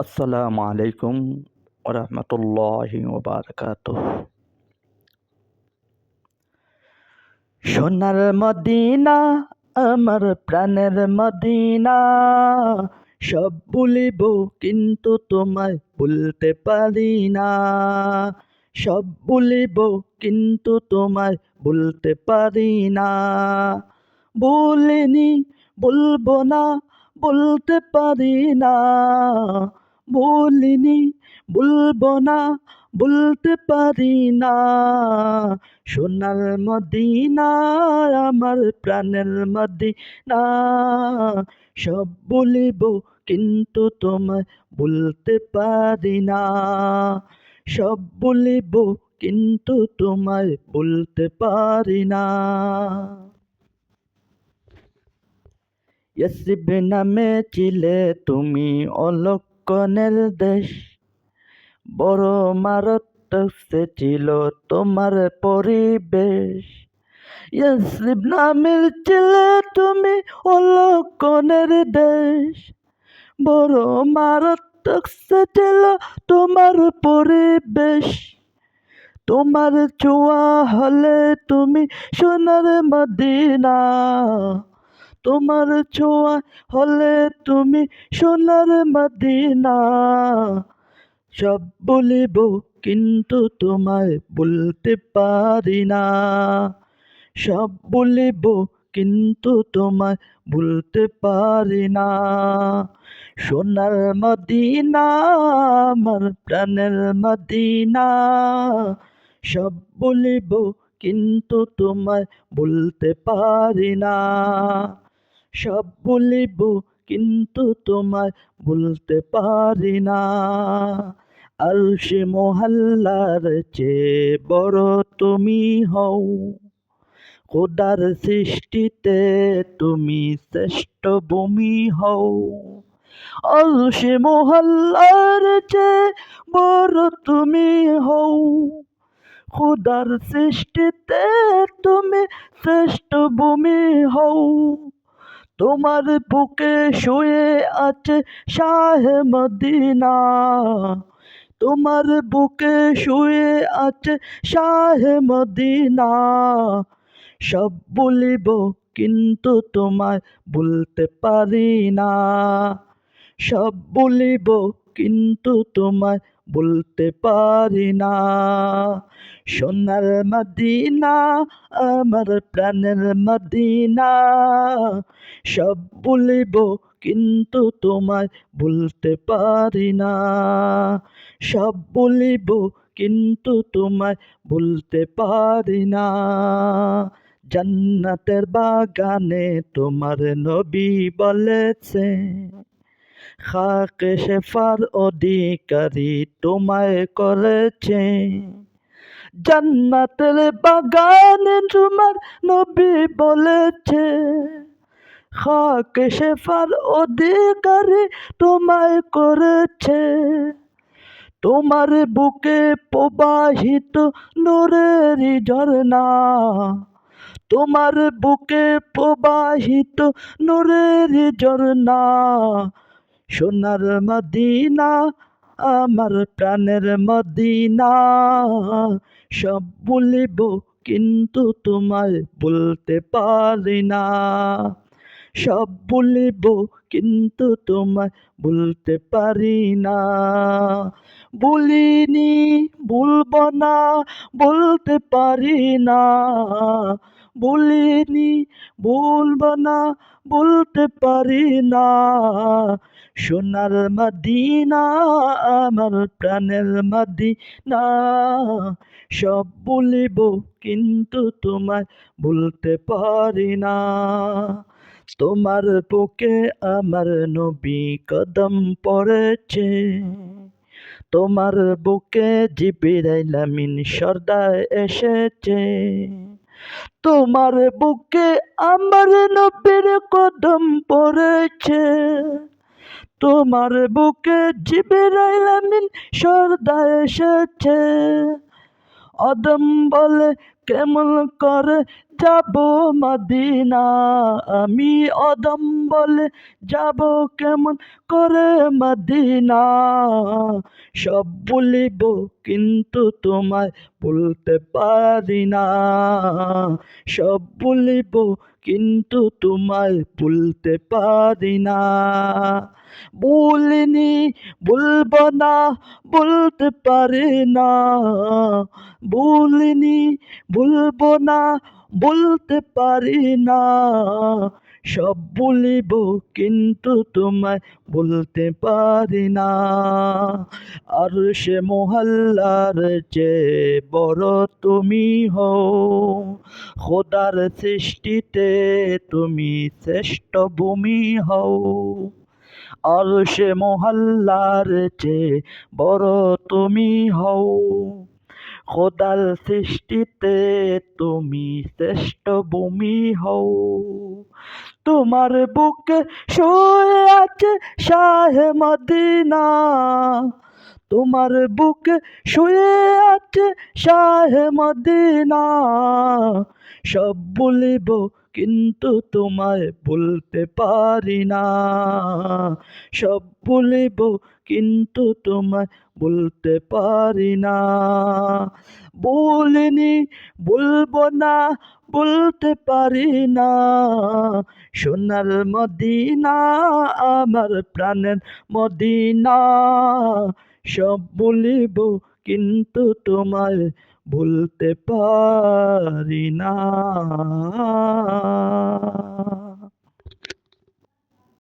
আসসালামু আলাইকুম ওরহমতুল্লাহি ওবারাকাতুহ। সোনার মদিনা, আমার প্রাণের মদিনা, সব ভুলিব কিন্তু তোমায় ভুলতে পারি না। সব ভুলিব কিন্তু তোমায় ভুলতে পারি না। ভুলিনি, ভুলবো না, বলতে পারি না। ভুলিনি, ভুলবো না, বলতে পারি না। সোনার মদিনা, আমার প্রাণের মদিনা, সব ভুলিব কিন্তু তোমায় ভুলতে পারি না। সব ভুলিব কিন্তু তোমায় ভুলতে পারি না। ইয়াসরিব নামে ছিলে তুমি অলক্ষণের দেশ, বড় মারাত্মক ছিল তোমার পরিবেশ। ইয়াসরিব নামের ছিলে তুমি অলক্ষণের দেশ, বড় মারাত্মক ছিল তোমার পরিবেশ। তোমার ছোঁয়া হলে তুমি সোনার মদিনা, তোমার ছোঁয়া হলে তুমি সোনার মদিনা। সব বলিব কিন্তু তোমায় বলতে পারি না। সব বলিব কিন্তু তোমায় ভুলতে পারি না। সোনার মদিনা, আমার প্রাণের মদিনা, সব বলিব কিন্তু তোমায় ভুলতে পারি না। সব বলিব কিন্তু তোমায় ভুলতে পারি না। আরশে মহল্লার চেয়ে বড় তুমি হও, খোদার সৃষ্টিতে তুমি শ্রেষ্ঠ ভূমি হও। আরশে মহল্লার চেয়ে বড় তুমি হও, খোদার সৃষ্টিতে তুমি শ্রেষ্ঠ ভূমি হও। তোমার বুকে শুয়ে আছে শাহে মদিনা, তোমার বুকে শুয়ে আছে শাহে মদিনা। সব বলিব কিন্তু তোমায় ভুলতে পারি না। সব বলিব কিন্তু তোমায় ভুলতে পারি না। সোনার মদিনা, আমার প্রাণের মদিনা, সব বলিব কিন্তু তোমায় ভুলতে পারি না। সব বলিব কিন্তু তোমায় ভুলতে পারি না। জান্নাতের বাগানে তোমার নবী বলেছে, খাকে শেফার অধিকারী তোমায় করেছে। জান্নাতের বাগানে তোমার নবী বলেছে, খাকে শেফার অধিকারী তোমায় করেছে। তোমার বুকে প্রবাহিত নূরের ঝরনা, তোমার বুকে প্রবাহিত নূরের ঝরনা। সোনার মদিনা, আমার প্রাণের মদিনা, সব বলিব কিন্তু তোমায় বলতে পারি না। সব বলিব কিন্তু তোমায় বলতে পারি না। বলিনি, বলব না, বলতে পারি না। বলিনি, বলব না, বলতে পারি না। সোনার মদিনা, আমার প্রাণের মদিনা, সব বলিব কিন্তু তোমায় বলতে পারি না। তোমার বুকে আমার নবী কদম পড়েছে, তোমার বুকে জিবরাইল আমিন সর্দার এসেছে। তোমার বুকে আমার নবীর কদম পড়েছে, তোমার বুকে জিবরাইল আমিন সর্দার এসেছে। আদম বলে কেমন করে যাব মদিনা। আমি অদম বলে যাব কেমন করে মদিনা। সব বলিব কিন্তু তোমায় বলতে পারি না। সব বলিব কিন্তু তোমায় বলতে পারি না। বলিনি, বলবো না, বলতে পারি না। বলিনি, বলবো না, বলতে পারি না। সব বলিব কিন্তু তোমায় বলতে পারি না। আর সে মহল্লার চেয়ে বড় তুমি হও, খোদার সৃষ্টিতে তুমি শ্রেষ্ঠ ভূমি হও। আর সে মহল্লার চেয়ে বড় তুমি হও, খোদার সৃষ্টিতে তুমি শ্রেষ্ঠ ভূমি হও। তোমার বুকে শুয়ে আছে শাহে মদিনা। তোমার বুকে শুয়ে আছে শাহে মদিনা। সব বলিব কিন্তু তোমায় বলতে পারি না। সব বলিব কিন্তু তোমায় বলতে পারি না। বলিনি, বলবো না, বলতে পারি না। সোনার মদিনা, আমার প্রাণের মদিনা। সব বলিব কিন্তু তোমায় বলতে পারি না।